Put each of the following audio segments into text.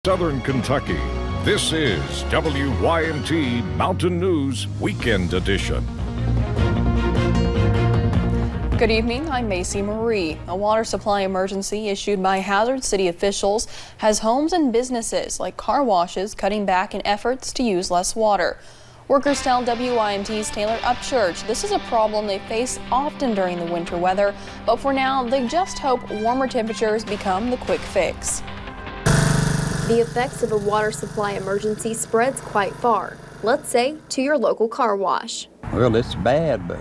Southern Kentucky. This is WYMT Mountain News Weekend Edition. Good evening, I'm Macy Marie. A water supply emergency issued by Hazard City officials has homes and businesses like car washes cutting back in efforts to use less water. Workers tell WYMT's Taylor Upchurch this is a problem they face often during the winter weather, but for now they just hope warmer temperatures become the quick fix. The effects of a water supply emergency spreads quite far, let's say to your local car wash. Well, it's bad, but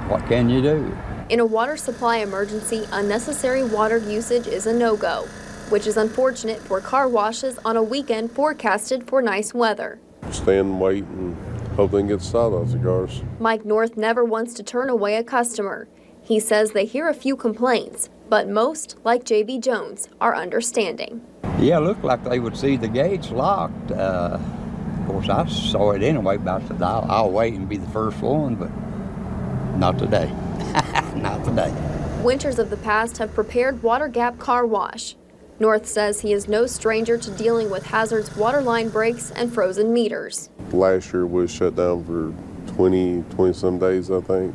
what can you do? In a water supply emergency, unnecessary water usage is a no-go, which is unfortunate for car washes on a weekend forecasted for nice weather. Stand and wait and hope they can get salt off the cars. Mike North never wants to turn away a customer. He says they hear a few complaints, but most, like J.B. Jones, are understanding. Yeah, it looked like they would see the gates locked. Of course, I saw it anyway, but I said, I'll wait and be the first one, but not today. Not today. Winters of the past have prepared Water Gap Car Wash. North says he is no stranger to dealing with hazards, water line breaks, and frozen meters. Last year was shut down for 20 some days, I think,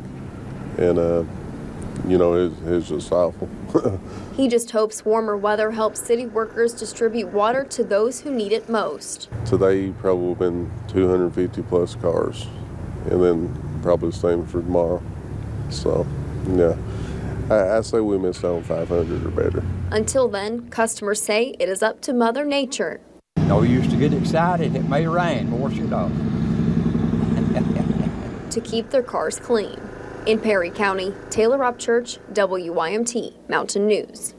and you know, it's just awful. He just hopes warmer weather helps city workers distribute water to those who need it most. Today probably been 250 plus cars, and then probably the same for tomorrow. So, yeah, I say we missed out on 500 or better. Until then, customers say it is up to Mother Nature. No use to get excited. It may rain. Wash it off. To keep their cars clean. In Perry County, Taylor Upchurch, WYMT Mountain News.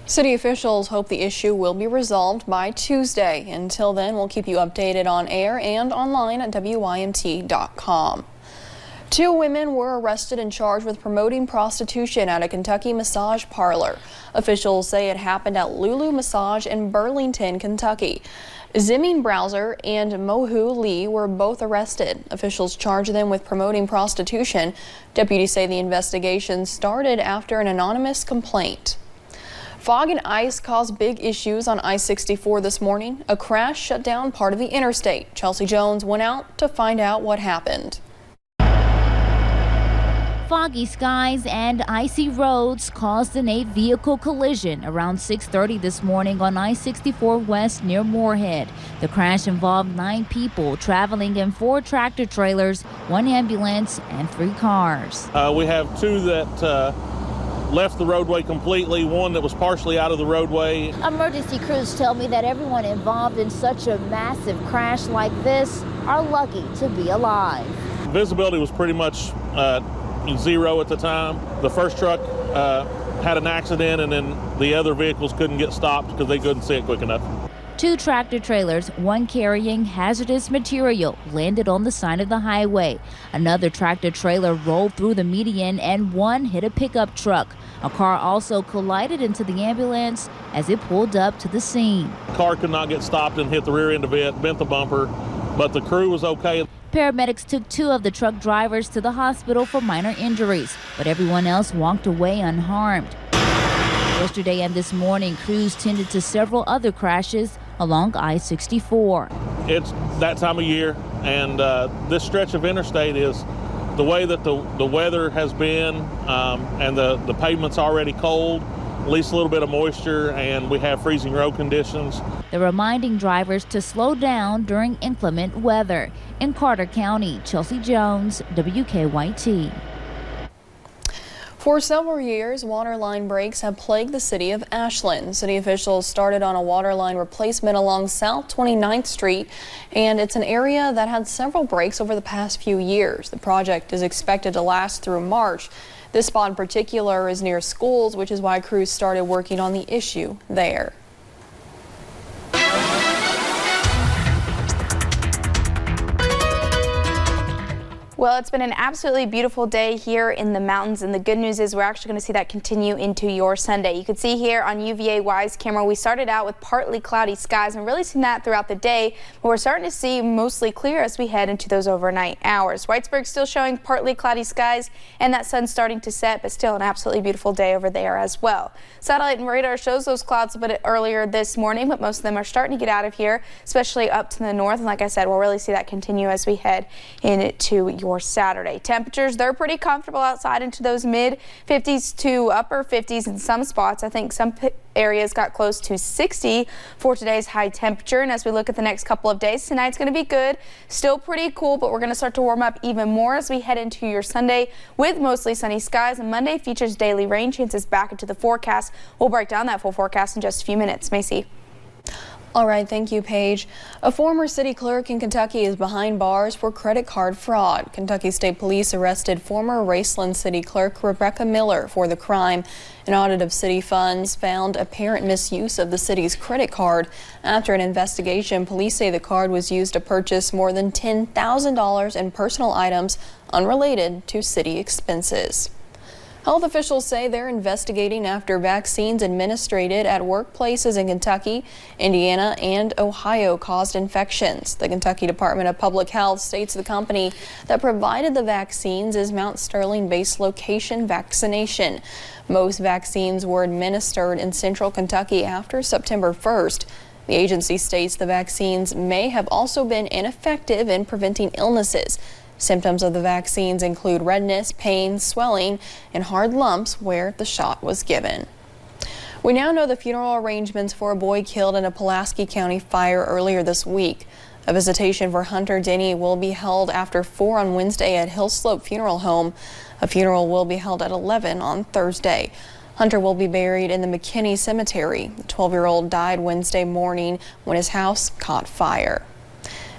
City officials hope the issue will be resolved by Tuesday. Until then, we'll keep you updated on air and online at WYMT.com. 2 women were arrested and charged with promoting prostitution at a Kentucky massage parlor. Officials say it happened at Lulu Massage in Burlington, Kentucky. Zimming Browser and Mohu Lee were both arrested. Officials charged them with promoting prostitution. Deputies say the investigation started after an anonymous complaint. Fog and ice caused big issues on I-64 this morning. A crash shut down part of the interstate. Chelsea Jones went out to find out what happened. Foggy skies and icy roads caused an 8-vehicle collision around 6:30 this morning on I-64 West near Moorhead. The crash involved 9 people traveling in 4 tractor trailers, 1 ambulance, and 3 cars. We have 2 that left the roadway completely, 1 that was partially out of the roadway. Emergency crews tell me that everyone involved in such a massive crash like this are lucky to be alive. Visibility was pretty much zero at the time. The first truck had an accident, and then the other vehicles couldn't get stopped because they couldn't see it quick enough. 2 tractor trailers, 1 carrying hazardous material, landed on the side of the highway. Another tractor trailer rolled through the median and 1 hit a pickup truck. A car also collided into the ambulance as it pulled up to the scene. The car could not get stopped and hit the rear end of it, bent the bumper, but the crew was okay. Paramedics took 2 of the truck drivers to the hospital for minor injuries, but everyone else walked away unharmed. Yesterday and this morning, crews tended to several other crashes along I-64. It's that time of year, and this stretch of interstate is the way that the weather has been, and the pavement's already cold, at least a little bit of moisture, and we have freezing road conditions. They're reminding drivers to slow down during inclement weather. In Carter County, Chelsea Jones, WKYT. For several years, water line breaks have plagued the city of Ashland. City officials started on a water line replacement along South 29th Street, and it's an area that had several breaks over the past few years. The project is expected to last through March. This spot in particular is near schools, which is why crews started working on the issue there. Well, it's been an absolutely beautiful day here in the mountains, and the good news is we're actually going to see that continue into your Sunday. You can see here on UVA-Y's camera, we started out with partly cloudy skies and really seen that throughout the day, but we're starting to see mostly clear as we head into those overnight hours. Whitesburg still showing partly cloudy skies and that sun starting to set, but still an absolutely beautiful day over there as well. Satellite and radar shows those clouds a bit earlier this morning, but most of them are starting to get out of here, especially up to the north. And like I said, we'll really see that continue as we head into your Saturday. Temperatures, they're pretty comfortable outside into those mid 50s to upper 50s in some spots. I think some areas got close to 60 for today's high temperature. And as we look at the next couple of days, tonight's going to be good, still pretty cool, but we're going to start to warm up even more as we head into your Sunday with mostly sunny skies. And Monday features daily rain chances back into the forecast. We'll break down that full forecast in just a few minutes. Macy. All right, thank you, Paige. A former city clerk in Kentucky is behind bars for credit card fraud. Kentucky State Police arrested former Raceland city clerk Rebecca Miller for the crime. An audit of city funds found apparent misuse of the city's credit card. After an investigation, police say the card was used to purchase more than $10,000 in personal items unrelated to city expenses. Health officials say they're investigating after vaccines administered at workplaces in Kentucky, Indiana, and Ohio caused infections. The Kentucky Department of Public Health states the company that provided the vaccines is Mount Sterling-based Location Vaccination. Most vaccines were administered in central Kentucky after September 1st. The agency states the vaccines may have also been ineffective in preventing illnesses. Symptoms of the vaccines include redness, pain, swelling, and hard lumps where the shot was given. We now know the funeral arrangements for a boy killed in a Pulaski County fire earlier this week. A visitation for Hunter Denny will be held after 4 on Wednesday at Hillslope Funeral Home. A funeral will be held at 11 on Thursday. Hunter will be buried in the McKinney Cemetery. The 12-year-old died Wednesday morning when his house caught fire.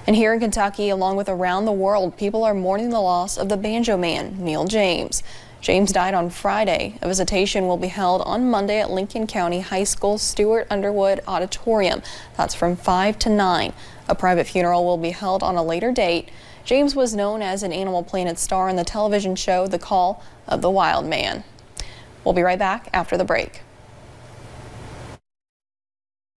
And here in Kentucky, along with around the world, people are mourning the loss of the banjo man, Neil James. James died on Friday. A visitation will be held on Monday at Lincoln County High School Stuart Underwood Auditorium. That's from 5 to 9. A private funeral will be held on a later date. James was known as an Animal Planet star in the television show The Call of the Wild Man. We'll be right back after the break.